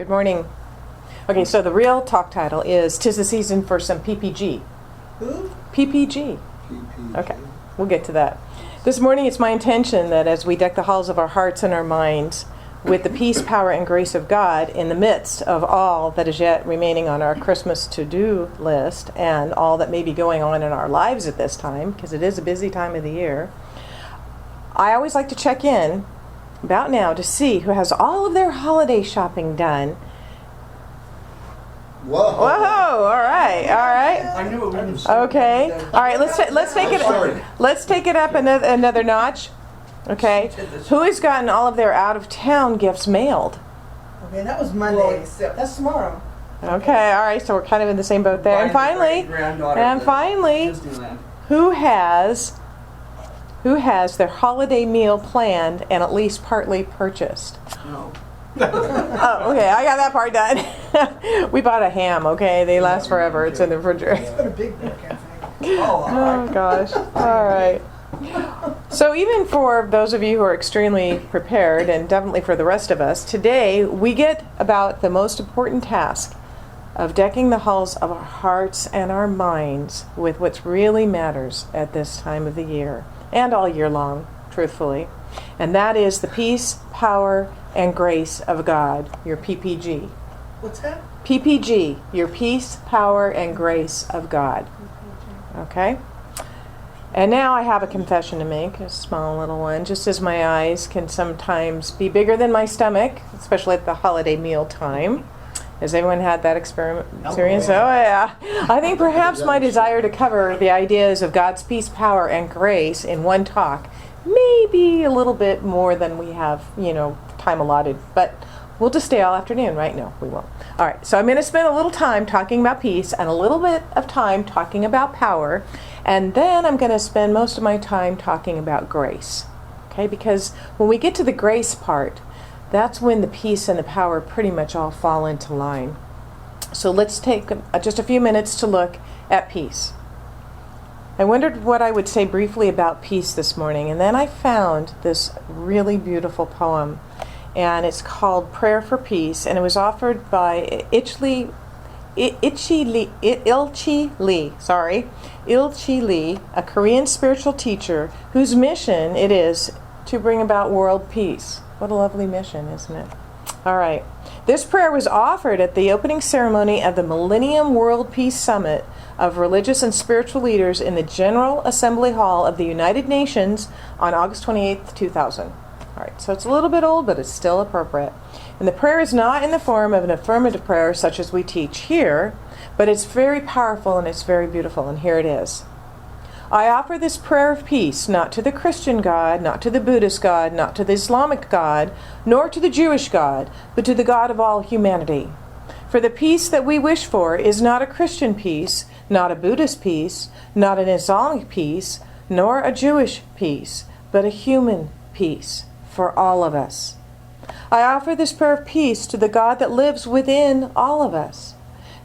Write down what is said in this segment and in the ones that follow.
Good morning. Okay, so the real talk title is "'Tis the Season for Some PPG." Who? PPG. PPG. Okay, we'll get to that. This morning it's my intention that as we deck the halls of our hearts and our minds with the peace, power, and grace of God in the midst of all that is yet remaining on our Christmas to-do list and all that may be going on in our lives at this time, because it is a busy time of the year, I always like to check in about now to see who has all of their holiday shopping done. Whoa. Whoa! All right. I knew it was. Okay. All right. Let's take it up another notch. Okay. Who has gotten all of their out-of-town gifts mailed? Okay, that was Monday. That's tomorrow. Okay. All right. So we're kind of in the same boat there. And finally, Disneyland. who has their holiday meal planned and at least partly purchased? No. Oh, okay. I got that part done. We bought a ham. Okay. They last forever. It's in the refrigerator. Put a big book, I think. Oh gosh. All right. So even for those of you who are extremely prepared, and definitely for the rest of us, today we get about the most important task of decking the halls of our hearts and our minds with what really matters at this time of the year and all year long, truthfully. And that is the peace, power, and grace of God, your PPG. What's that? PPG, your peace, power, and grace of God. Okay? And now I have a confession to make, a small little one. Just as my eyes can sometimes be bigger than my stomach, especially at the holiday meal time. Has anyone had that experience? Oh, yeah. I think perhaps my desire to cover the ideas of God's peace, power, and grace in one talk may be a little bit more than we have, time allotted. But we'll just stay all afternoon, right? No, we won't. All right, so I'm going to spend a little time talking about peace and a little bit of time talking about power. And then I'm going to spend most of my time talking about grace. Okay, because when we get to the grace part, that's when the peace and the power pretty much all fall into line. So let's take just a few minutes to look at peace. I wondered what I would say briefly about peace this morning, and then I found this really beautiful poem, and it's called Prayer for Peace, and it was offered by Ilchi Lee, a Korean spiritual teacher whose mission it is to bring about world peace. What a lovely mission, isn't it? All right. This prayer was offered at the opening ceremony of the Millennium World Peace Summit of religious and spiritual leaders in the General Assembly Hall of the United Nations on August 28th, 2000. All right, so it's a little bit old, but it's still appropriate. And the prayer is not in the form of an affirmative prayer such as we teach here, but it's very powerful and it's very beautiful, and here it is. I offer this prayer of peace not to the Christian God, not to the Buddhist God, not to the Islamic God, nor to the Jewish God, but to the God of all humanity. For the peace that we wish for is not a Christian peace, not a Buddhist peace, not an Islamic peace, nor a Jewish peace, but a human peace for all of us. I offer this prayer of peace to the God that lives within all of us,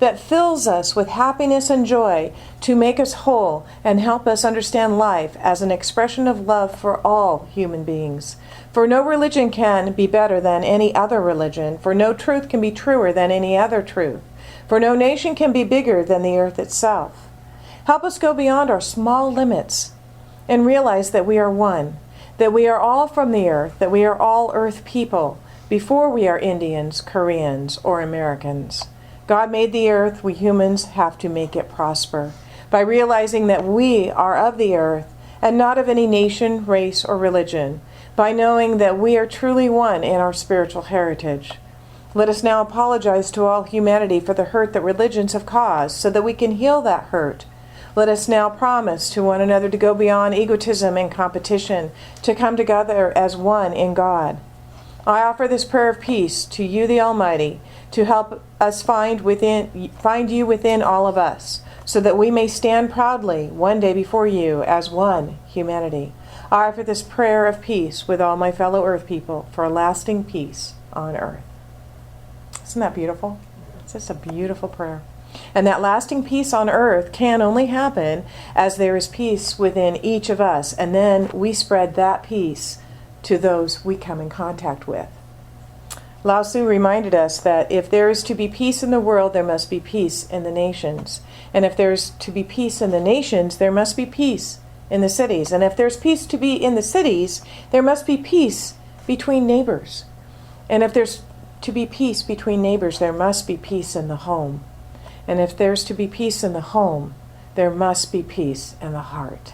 that fills us with happiness and joy to make us whole and help us understand life as an expression of love for all human beings. For no religion can be better than any other religion, for no truth can be truer than any other truth, for no nation can be bigger than the earth itself. Help us go beyond our small limits and realize that we are one, that we are all from the earth, that we are all earth people, before we are Indians, Koreans, or Americans. God made the earth, we humans have to make it prosper by realizing that we are of the earth and not of any nation, race, or religion, by knowing that we are truly one in our spiritual heritage. Let us now apologize to all humanity for the hurt that religions have caused so that we can heal that hurt. Let us now promise to one another to go beyond egotism and competition, to come together as one in God. I offer this prayer of peace to you, the Almighty, to help us find you within all of us, so that we may stand proudly one day before you as one humanity. I offer this prayer of peace with all my fellow earth people for a lasting peace on earth. Isn't that beautiful? It's just a beautiful prayer. And that lasting peace on earth can only happen as there is peace within each of us, and then we spread that peace to those we come in contact with. Lao Tzu reminded us that if there is to be peace in the world, there must be peace in the nations. And if there's to be peace in the nations, there must be peace in the cities. And if there's peace to be in the cities, there must be peace between neighbors. And if there's to be peace between neighbors, there must be peace in the home. And if there's to be peace in the home, there must be peace in the heart.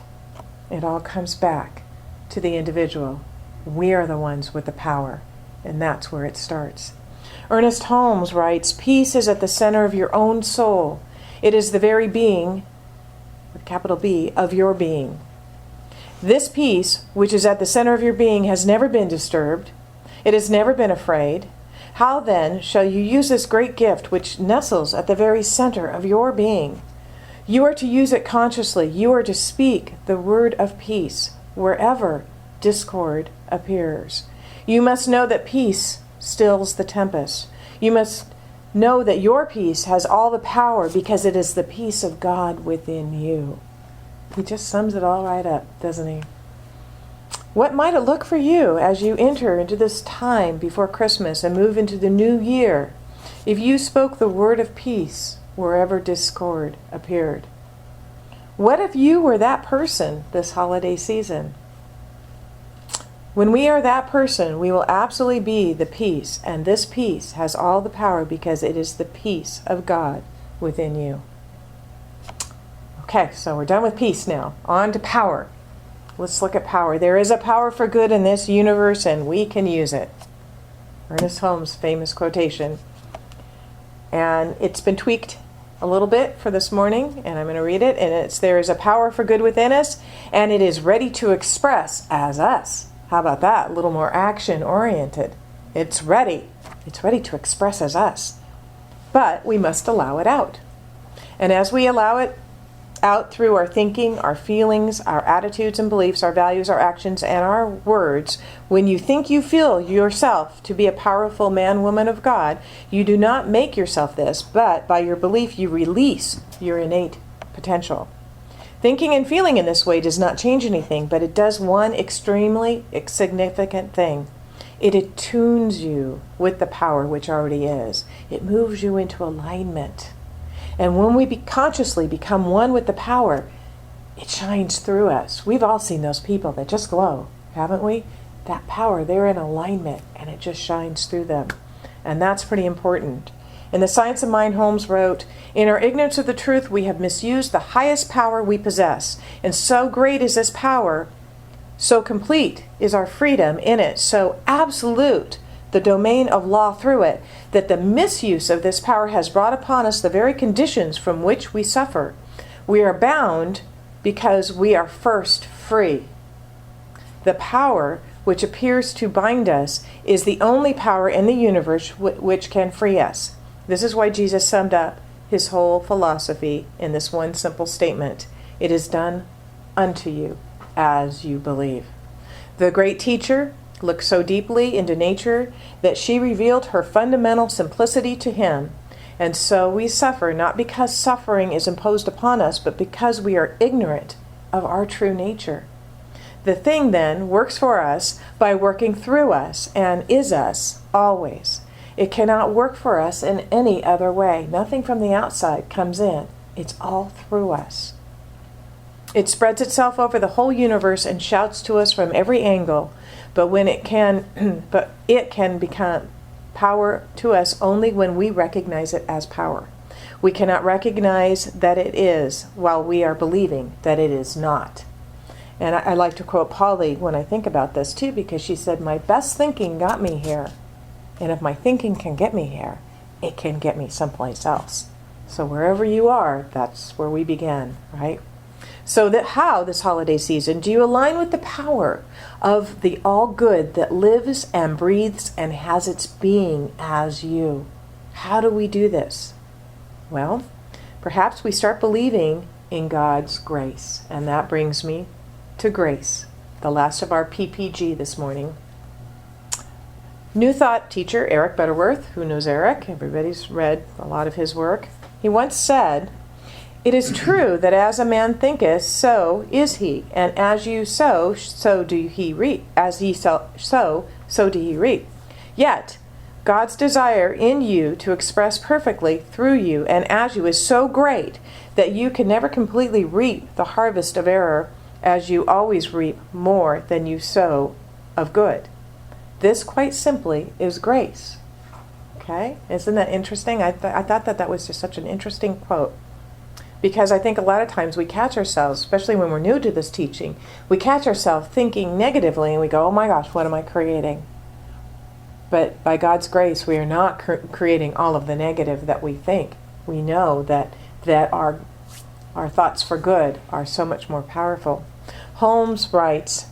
It all comes back to the individual. We are the ones with the power, and that's where it starts. Ernest Holmes writes, "Peace is at the center of your own soul. It is the very being, with capital B, of your being. This peace, which is at the center of your being, has never been disturbed. It has never been afraid. How then shall you use this great gift which nestles at the very center of your being? You are to use it consciously. You are to speak the word of peace wherever discord appears. You must know that peace stills the tempest. You must know that your peace has all the power because it is the peace of God within you." He just sums it all right up, doesn't he? What might it look for you as you enter into this time before Christmas and move into the new year if you spoke the word of peace wherever discord appeared? What if you were that person this holiday season? When we are that person, we will absolutely be the peace, and this peace has all the power because it is the peace of God within you. Okay, so we're done with peace now. On to power. Let's look at power. There is a power for good in this universe, and we can use it. Ernest Holmes' famous quotation. And it's been tweaked a little bit for this morning, and I'm going to read it. And it's, "There is a power for good within us, and it is ready to express as us." How about that? A little more action-oriented. It's ready. It's ready to express as us. But we must allow it out. And as we allow it out through our thinking, our feelings, our attitudes and beliefs, our values, our actions, and our words, when you think you feel yourself to be a powerful man, woman of God, you do not make yourself this, but by your belief you release your innate potential. Thinking and feeling in this way does not change anything, but it does one extremely significant thing. It attunes you with the power which already is. It moves you into alignment. And when we consciously become one with the power, it shines through us. We've all seen those people that just glow, haven't we? That power, they're in alignment, and it just shines through them. And that's pretty important. In The Science of Mind, Holmes wrote, "In our ignorance of the truth, we have misused the highest power we possess. And so great is this power, so complete is our freedom in it, so absolute the domain of law through it, that the misuse of this power has brought upon us the very conditions from which we suffer. We are bound because we are first free. The power which appears to bind us is the only power in the universe which can free us." This is why Jesus summed up his whole philosophy in this one simple statement: "It is done unto you as you believe." The great teacher looked so deeply into nature that she revealed her fundamental simplicity to him. And so we suffer, not because suffering is imposed upon us, but because we are ignorant of our true nature. The thing then works for us by working through us and is us always. It cannot work for us in any other way. Nothing from the outside comes in. It's all through us. It spreads itself over the whole universe and shouts to us from every angle, but it can become power to us only when we recognize it as power. We cannot recognize that it is while we are believing that it is not. And I like to quote Polly when I think about this too, because she said, "My best thinking got me here. And if my thinking can get me here, it can get me someplace else." So wherever you are, that's where we begin, right? So how this holiday season do you align with the power of the all good that lives and breathes and has its being as you? How do we do this? Well, perhaps we start believing in God's grace. And that brings me to grace, the last of our PPG this morning. New Thought teacher Eric Butterworth, who knows Eric, everybody's read a lot of his work, he once said, "It is true that as a man thinketh, so is he, and as you sow, so do he reap. As he sow, so do he reap. Yet, God's desire in you to express perfectly through you and as you is so great that you can never completely reap the harvest of error, as you always reap more than you sow of good. This, quite simply, is grace. Okay? Isn't that interesting? I thought that was just such an interesting quote. Because I think a lot of times we catch ourselves, especially when we're new to this teaching, we catch ourselves thinking negatively and we go, oh my gosh, what am I creating? But by God's grace, we are not creating all of the negative that we think. We know that our thoughts for good are so much more powerful. Holmes writes,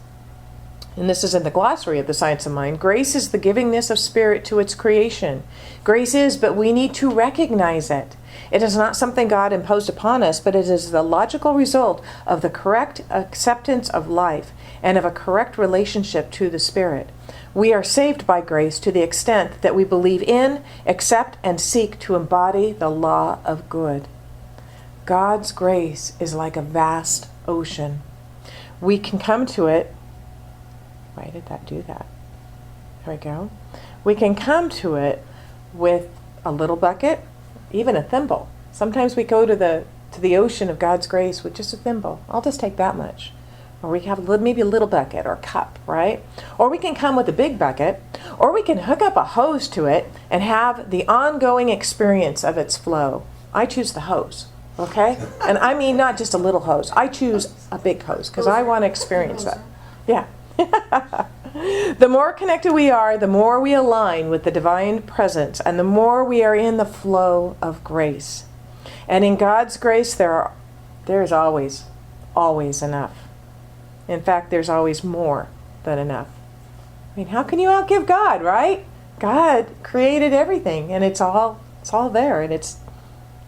and this is in the glossary of the Science of Mind, grace is the givingness of spirit to its creation. Grace is, but we need to recognize it. It is not something God imposed upon us, but it is the logical result of the correct acceptance of life and of a correct relationship to the Spirit. We are saved by grace to the extent that we believe in, accept, and seek to embody the law of good. God's grace is like a vast ocean. We can come to it. Why did that do that? There we go. We can come to it with a little bucket, even a thimble. Sometimes we go to the ocean of God's grace with just a thimble. I'll just take that much. Or we have maybe a little bucket or cup, right? Or we can come with a big bucket, or we can hook up a hose to it and have the ongoing experience of its flow. I choose the hose, okay? And I mean not just a little hose. I choose a big hose because I want to experience that. Yeah. The more connected we are, the more we align with the divine presence, and the more we are in the flow of grace. And in God's grace, there is always enough. In fact, there's always more than enough. I mean, how can you outgive God, right? God created everything, and it's all there, and it's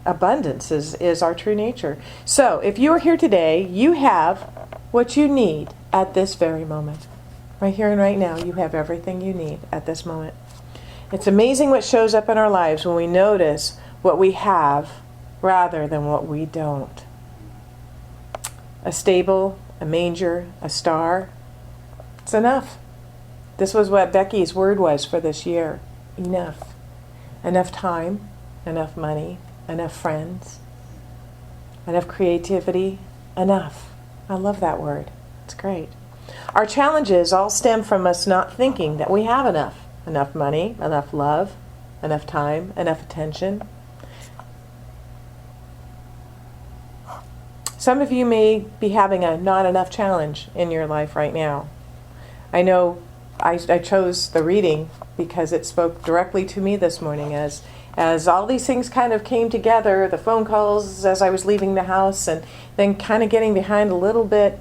abundance is our true nature. So, if you are here today, you have what you need at this very moment. Right here and right now, you have everything you need at this moment. It's amazing what shows up in our lives when we notice what we have rather than what we don't. A stable, a manger, a star. It's enough. This was what Becky's word was for this year. Enough. Enough time, enough money, enough friends, enough creativity, enough. I love that word. It's great. Our challenges all stem from us not thinking that we have enough. Enough money, enough love, enough time, enough attention. Some of you may be having a not enough challenge in your life right now. I know I chose the reading because it spoke directly to me this morning as all these things kind of came together, the phone calls as I was leaving the house, and then kind of getting behind a little bit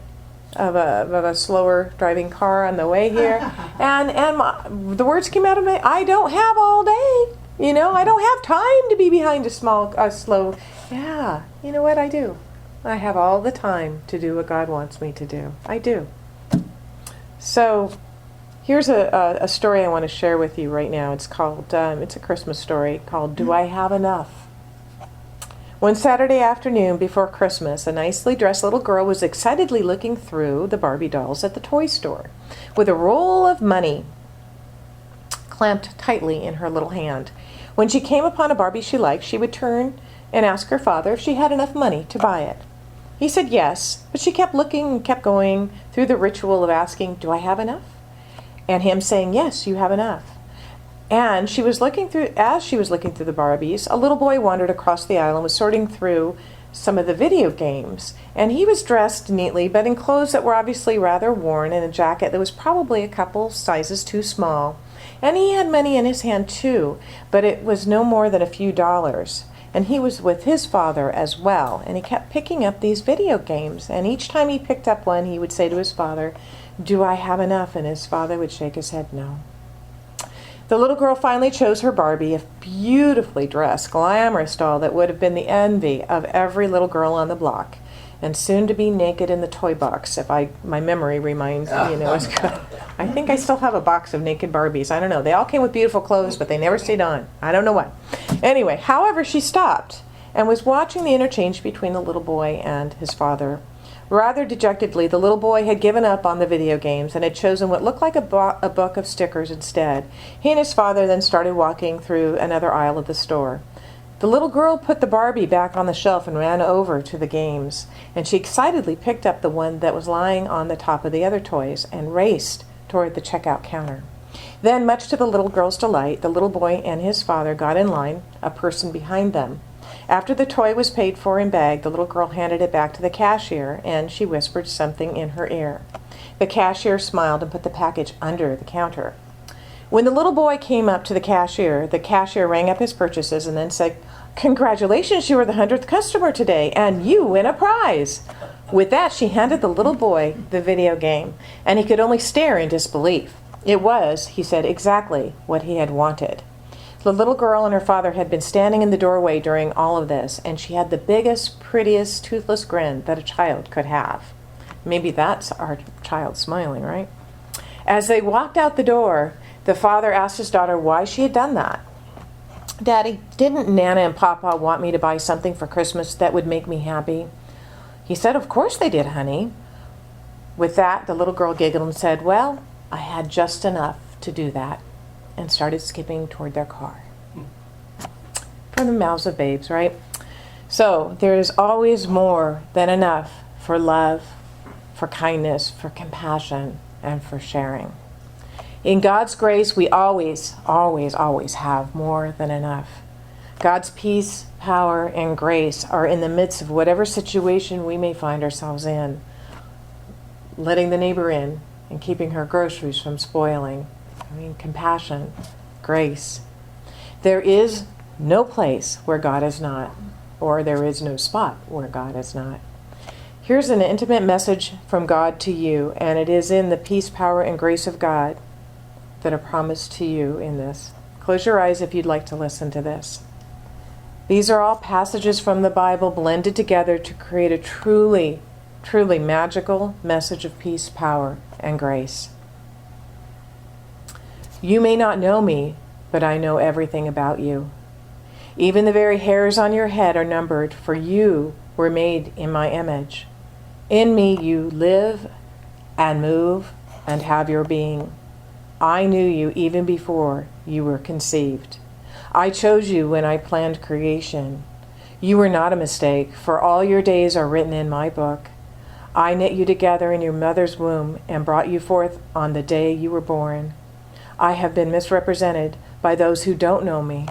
of a slower driving car on the way here, and the words came out of me. I don't have all day, I don't have time to be behind a slow. Yeah, you know what I do? I have all the time to do what God wants me to do. I do. So, here's a story I want to share with you right now. It's called it's a Christmas story called "Do I Have Enough?" One Saturday afternoon before Christmas, a nicely dressed little girl was excitedly looking through the Barbie dolls at the toy store with a roll of money clamped tightly in her little hand. When she came upon a Barbie she liked, she would turn and ask her father if she had enough money to buy it. He said yes, but she kept looking and kept going through the ritual of asking, "Do I have enough?" And him saying, "Yes, you have enough." And as she was looking through the Barbies, a little boy wandered across the aisle and was sorting through some of the video games. And he was dressed neatly, but in clothes that were obviously rather worn and a jacket that was probably a couple sizes too small. And he had money in his hand too, but it was no more than a few dollars. And he was with his father as well, and he kept picking up these video games. And each time he picked up one, he would say to his father, "Do I have enough?" And his father would shake his head no. The little girl finally chose her Barbie, a beautifully dressed, glamorous doll that would have been the envy of every little girl on the block, and soon to be naked in the toy box, if my memory reminds me, is good. I think I still have a box of naked Barbies. I don't know. They all came with beautiful clothes, but they never stayed on. I don't know why. Anyway, however, she stopped and was watching the interchange between the little boy and his father Rather dejectedly, the little boy had given up on the video games and had chosen what looked like a book of stickers instead. He and his father then started walking through another aisle of the store. The little girl put the Barbie back on the shelf and ran over to the games, and she excitedly picked up the one that was lying on the top of the other toys and raced toward the checkout counter. Then, much to the little girl's delight, the little boy and his father got in line, a person behind them. After the toy was paid for and bagged, the little girl handed it back to the cashier, and she whispered something in her ear. The cashier smiled and put the package under the counter. When the little boy came up to the cashier rang up his purchases and then said, "Congratulations, you were the 100th customer today, and you win a prize." With that, she handed the little boy the video game, and he could only stare in disbelief. It was, he said, exactly what he had wanted. The little girl and her father had been standing in the doorway during all of this, and she had the biggest, prettiest, toothless grin that a child could have. Maybe that's our child smiling, right? As they walked out the door, the father asked his daughter why she had done that. "Daddy, didn't Nana and Papa want me to buy something for Christmas that would make me happy?" He said, "Of course they did, honey." With that, the little girl giggled and said, "Well, I had just enough to do that," and started skipping toward their car. From the mouths of babes, right? So there is always more than enough for love, for kindness, for compassion, and for sharing. In God's grace, we always, always, always have more than enough. God's peace, power, and grace are in the midst of whatever situation we may find ourselves in. Letting the neighbor in and keeping her groceries from spoiling. Compassion, grace. There is no place where God is not, or there is no spot where God is not. Here's an intimate message from God to you, and it is in the peace, power, and grace of God that are promised to you in this. Close your eyes if you'd like to listen to this. These are all passages from the Bible blended together to create a truly, truly magical message of peace, power, and grace. You may not know me, but I know everything about you. Even the very hairs on your head are numbered, for you were made in my image. In me you live and move and have your being. I knew you even before you were conceived. I chose you when I planned creation. You were not a mistake, for all your days are written in my book. I knit you together in your mother's womb and brought you forth on the day you were born. I have been misrepresented by those who don't know me.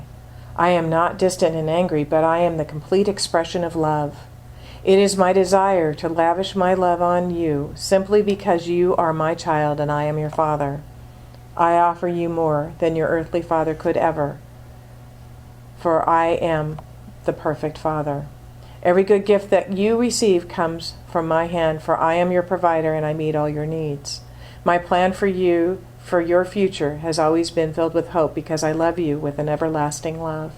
I am not distant and angry, but I am the complete expression of love. It is my desire to lavish my love on you simply because you are my child and I am your father. I offer you more than your earthly father could ever, for I am the perfect father. Every good gift that you receive comes from my hand, for I am your provider and I meet all your needs. My plan for you, for your future, has always been filled with hope because I love you with an everlasting love.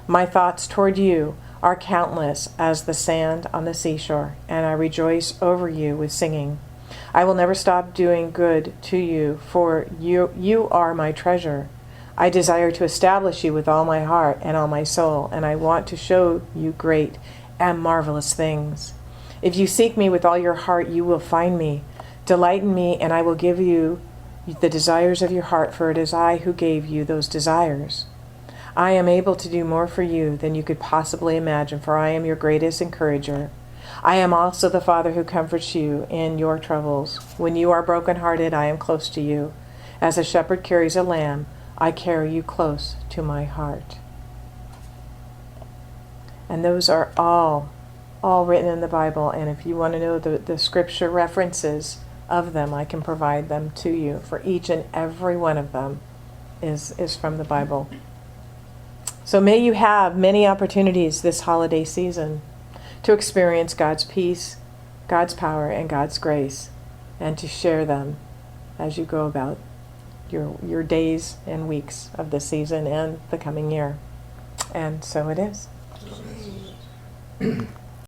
My thoughts toward you are countless as the sand on the seashore, and I rejoice over you with singing. I will never stop doing good to you, for you are my treasure. I desire to establish you with all my heart and all my soul, and I want to show you great and marvelous things. If you seek me with all your heart, you will find me. Delight in me, and I will give you the desires of your heart, for it is I who gave you those desires. I am able to do more for you than you could possibly imagine, for I am your greatest encourager. I am also the Father who comforts you in your troubles. When you are brokenhearted, I am close to you. As a shepherd carries a lamb, I carry you close to my heart. And those are all written in the Bible, and if you want to know the scripture references of them, I can provide them to you, for each and every one of them is from the Bible. So may you have many opportunities this holiday season to experience God's peace, God's power, and God's grace, and to share them as you go about your days and weeks of this season and the coming year. And so it is.